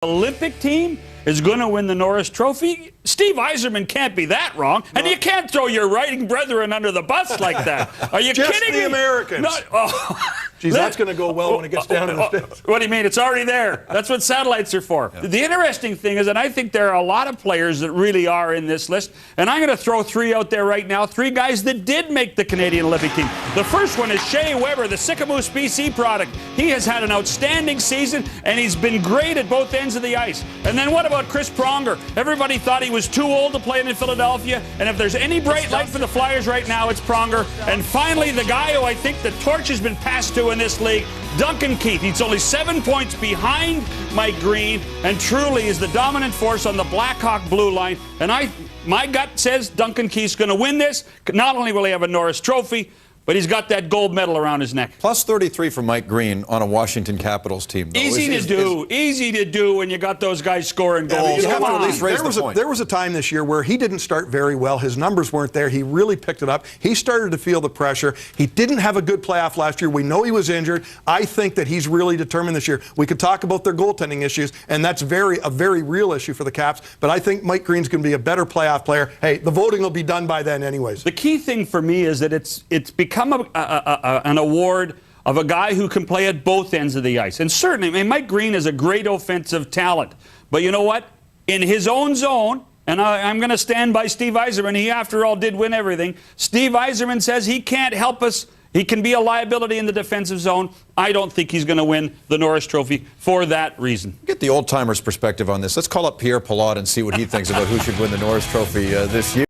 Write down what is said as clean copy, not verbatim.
Olympic team is going to win the Norris Trophy. Steve Yzerman can't be that wrong. And you can't throw your writing brethren under the bus like that. Are you Just kidding the me? Americans. Geez, that's going to go well when it gets down to the States. What do you mean? It's already there. That's what satellites are for. Yeah. The interesting thing is that I think there are a lot of players that really are in this list. And I'm going to throw three out there right now. Three guys that did make the Canadian Olympic team. The first one is Shea Weber, the Sycamoose BC product. He has had an outstanding season, and he's been great at both ends of the ice. And then what about Chris Pronger? Everybody thought he was too old to play in Philadelphia. And if there's any bright light for the Flyers right now, it's Pronger. And finally, the guy who I think the torch has been passed to in this league, Duncan Keith. He's only 7 points behind Mike Green and truly is the dominant force on the Blackhawk blue line. And my gut says Duncan Keith's going to win this. Not only will he have a Norris Trophy, but he's got that gold medal around his neck. Plus 33 for Mike Green on a Washington Capitals team. Though. Easy to do when you got those guys scoring goals. Yeah, at least raise the point. There was a time this year where he didn't start very well. His numbers weren't there. He really picked it up. He started to feel the pressure. He didn't have a good playoff last year. We know he was injured. I think that he's really determined this year. We could talk about their goaltending issues, and that's a very real issue for the Caps. But I think Mike Green's going to be a better playoff player. Hey, the voting will be done by then anyways. The key thing for me is that it's become an award of a guy who can play at both ends of the ice. And certainly, I mean, Mike Green is a great offensive talent. But you know what? In his own zone, and I'm going to stand by Steve Yzerman. He, after all, did win everything. Steve Yzerman says he can't help us. He can be a liability in the defensive zone. I don't think he's going to win the Norris Trophy for that reason. Get the old-timers' perspective on this. Let's call up Pierre Pilote and see what he thinks about who should win the Norris Trophy this year.